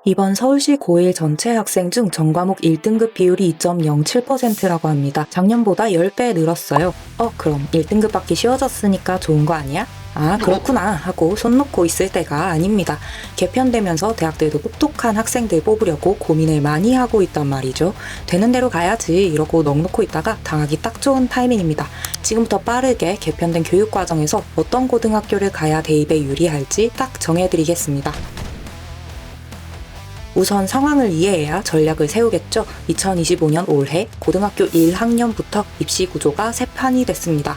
이번 서울시 고1 전체 학생 중 전과목 1등급 비율이 2.07%라고 합니다. 작년보다 10배 늘었어요. 그럼 1등급 받기 쉬워졌으니까 좋은 거 아니야? 아, 그렇구나 하고 손 놓고 있을 때가 아닙니다. 개편되면서 대학들도 똑똑한 학생들 뽑으려고 고민을 많이 하고 있단 말이죠. 되는 대로 가야지 이러고 넋놓고 있다가 당하기 딱 좋은 타이밍입니다. 지금부터 빠르게 개편된 교육과정에서 어떤 고등학교를 가야 대입에 유리할지 딱 정해드리겠습니다. 우선 상황을 이해해야 전략을 세우겠죠. 2025년 올해 고등학교 1학년부터 입시 구조가 세 판이 됐습니다.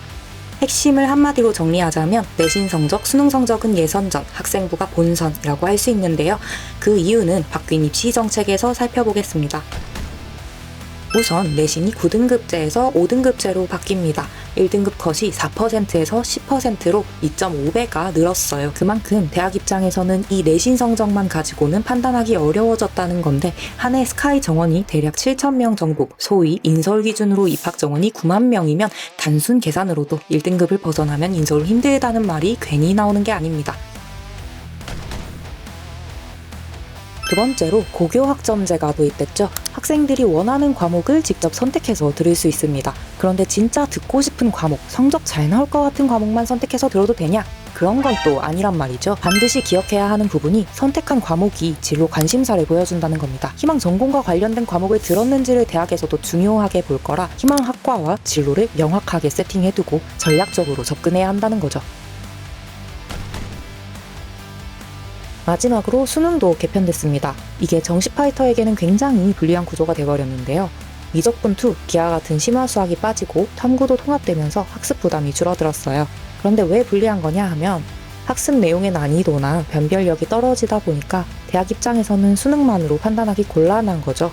핵심을 한마디로 정리하자면 내신 성적, 수능 성적은 예선전, 학생부가 본선이라고 할 수 있는데요. 그 이유는 바뀐 입시 정책에서 살펴보겠습니다. 우선 내신이 9등급제에서 5등급제로 바뀝니다. 1등급 컷이 4%에서 10%로 2.5배가 늘었어요. 그만큼 대학 입장에서는 이 내신 성적만 가지고는 판단하기 어려워졌다는 건데 한 해 스카이 정원이 대략 7,000명 정도, 소위 인서울 기준으로 입학 정원이 9만 명이면 단순 계산으로도 1등급을 벗어나면 인서울 힘들다는 말이 괜히 나오는 게 아닙니다. 두 번째로 고교 학점제가 도입됐죠. 학생들이 원하는 과목을 직접 선택해서 들을 수 있습니다. 그런데 진짜 듣고 싶은 과목, 성적 잘 나올 것 같은 과목만 선택해서 들어도 되냐? 그런 건 또 아니란 말이죠. 반드시 기억해야 하는 부분이 선택한 과목이 진로 관심사를 보여준다는 겁니다. 희망 전공과 관련된 과목을 들었는지를 대학에서도 중요하게 볼 거라 희망 학과와 진로를 명확하게 세팅해두고 전략적으로 접근해야 한다는 거죠. 마지막으로 수능도 개편됐습니다. 이게 정시 파이터에게는 굉장히 불리한 구조가 돼버렸는데요. 미적분2, 기하 같은 심화 수학이 빠지고 탐구도 통합되면서 학습 부담이 줄어들었어요. 그런데 왜 불리한 거냐 하면 학습 내용의 난이도나 변별력이 떨어지다 보니까 대학 입장에서는 수능만으로 판단하기 곤란한 거죠.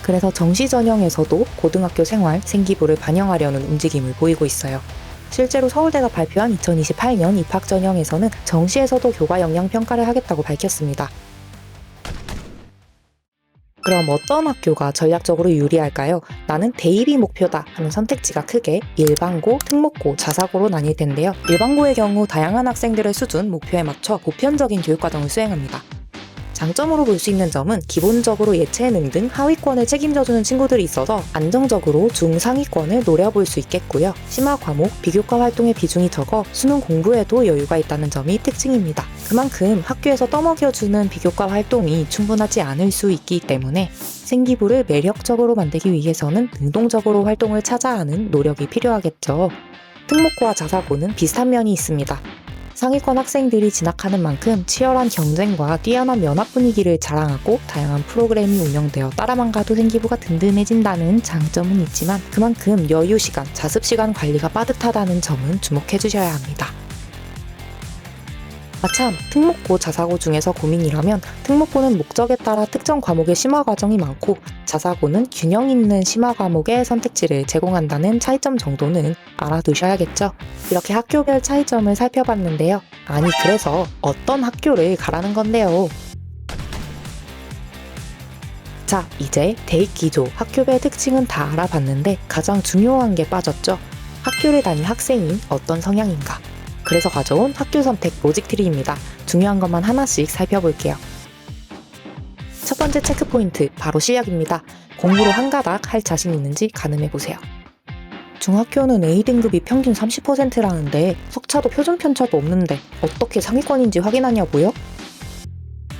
그래서 정시 전형에서도 고등학교 생활, 생기부를 반영하려는 움직임을 보이고 있어요. 실제로 서울대가 발표한 2028년 입학 전형에서는 정시에서도 교과 역량 평가를 하겠다고 밝혔습니다. 그럼 어떤 학교가 전략적으로 유리할까요? 나는 대입이 목표다 하는 선택지가 크게 일반고, 특목고, 자사고로 나뉠 텐데요. 일반고의 경우 다양한 학생들의 수준, 목표에 맞춰 보편적인 교육과정을 수행합니다. 장점으로 볼 수 있는 점은 기본적으로 예체능 등 하위권을 책임져주는 친구들이 있어서 안정적으로 중상위권을 노려볼 수 있겠고요. 심화 과목, 비교과 활동의 비중이 적어 수능 공부에도 여유가 있다는 점이 특징입니다. 그만큼 학교에서 떠먹여주는 비교과 활동이 충분하지 않을 수 있기 때문에 생기부를 매력적으로 만들기 위해서는 능동적으로 활동을 찾아 하는 노력이 필요하겠죠. 특목고와 자사고는 비슷한 면이 있습니다. 상위권 학생들이 진학하는 만큼 치열한 경쟁과 뛰어난 면학 분위기를 자랑하고 다양한 프로그램이 운영되어 따라만 가도 생기부가 든든해진다는 장점은 있지만 그만큼 여유 시간, 자습 시간 관리가 빠듯하다는 점은 주목해 주셔야 합니다. 아참, 특목고, 자사고 중에서 고민이라면 특목고는 목적에 따라 특정 과목의 심화 과정이 많고 자사고는 균형 있는 심화 과목의 선택지를 제공한다는 차이점 정도는 알아두셔야겠죠. 이렇게 학교별 차이점을 살펴봤는데요. 아니 그래서 어떤 학교를 가라는 건데요. 자, 이제 대입 기조, 학교별 특징은 다 알아봤는데 가장 중요한 게 빠졌죠. 학교를 다닐 학생이 어떤 성향인가. 그래서 가져온 학교 선택 로직트리입니다. 중요한 것만 하나씩 살펴볼게요. 첫 번째 체크포인트, 바로 실력입니다. 공부로 한 가닥 할 자신 있는지 가늠해보세요. 중학교는 A등급이 평균 30%라는데 석차도 표준 편차도 없는데 어떻게 상위권인지 확인하냐고요?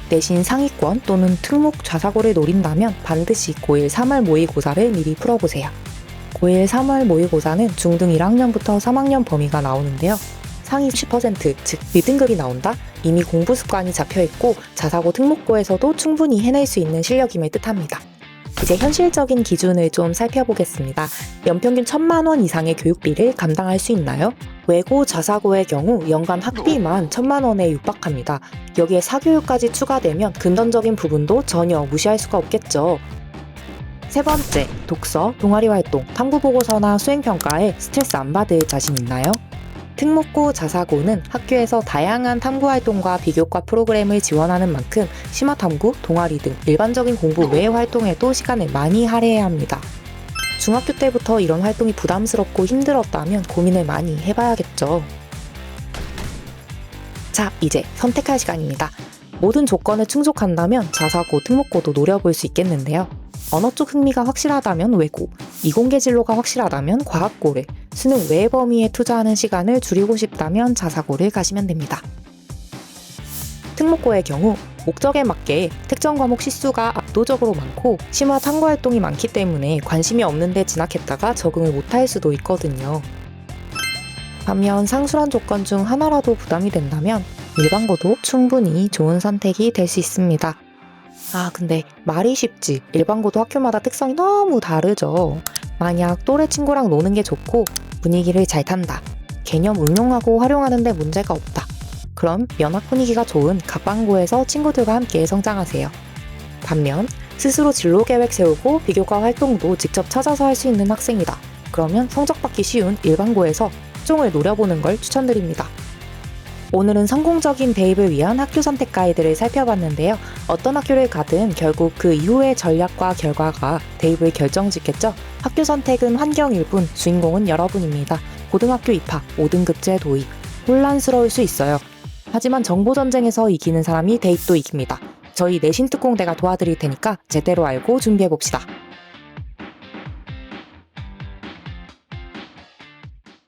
내신 상위권 또는 특목 자사고를 노린다면 반드시 고1 3월 모의고사를 미리 풀어보세요. 고1 3월 모의고사는 중등 1학년부터 3학년 범위가 나오는데요. 상위 10%, 즉 1등급이 나온다? 이미 공부 습관이 잡혀있고 자사고 특목고에서도 충분히 해낼 수 있는 실력임을 뜻합니다. 이제 현실적인 기준을 좀 살펴보겠습니다. 연평균 1,000만 원 이상의 교육비를 감당할 수 있나요? 외고, 자사고의 경우 연간 학비만 1,000만 원에 육박합니다. 여기에 사교육까지 추가되면 금전적인 부분도 전혀 무시할 수가 없겠죠. 세 번째, 독서, 동아리 활동, 탐구보고서나 수행평가에 스트레스 안 받을 자신 있나요? 특목고, 자사고는 학교에서 다양한 탐구활동과 비교과 프로그램을 지원하는 만큼 심화탐구, 동아리 등 일반적인 공부 외의 활동에도 시간을 많이 할애해야 합니다. 중학교 때부터 이런 활동이 부담스럽고 힘들었다면 고민을 많이 해봐야겠죠. 자, 이제 선택할 시간입니다. 모든 조건을 충족한다면 자사고, 특목고도 노려볼 수 있겠는데요. 언어 쪽 흥미가 확실하다면 외고, 이공계 진로가 확실하다면 과학고를, 수능 외의 범위에 투자하는 시간을 줄이고 싶다면 자사고를 가시면 됩니다. 특목고의 경우 목적에 맞게 특정 과목 시수가 압도적으로 많고 심화 탐구 활동이 많기 때문에 관심이 없는데 진학했다가 적응을 못할 수도 있거든요. 반면 상술한 조건 중 하나라도 부담이 된다면 일반고도 충분히 좋은 선택이 될 수 있습니다. 근데 말이 쉽지 일반고도 학교마다 특성이 너무 다르죠. 만약 또래 친구랑 노는 게 좋고 분위기를 잘 탄다, 개념 응용하고 활용하는 데 문제가 없다, 그럼 면학 분위기가 좋은 갑반고에서 친구들과 함께 성장하세요. 반면 스스로 진로 계획 세우고 비교과 활동도 직접 찾아서 할 수 있는 학생이다, 그러면 성적 받기 쉬운 일반고에서 학종을 노려보는 걸 추천드립니다. 오늘은 성공적인 대입을 위한 학교 선택 가이드를 살펴봤는데요. 어떤 학교를 가든 결국 그 이후의 전략과 결과가 대입을 결정짓겠죠. 학교 선택은 환경일 뿐 주인공은 여러분입니다. 고등학교 입학, 5등급제 도입, 혼란스러울 수 있어요. 하지만 정보전쟁에서 이기는 사람이 대입도 이깁니다. 저희 내신특공대가 도와드릴 테니까 제대로 알고 준비해봅시다.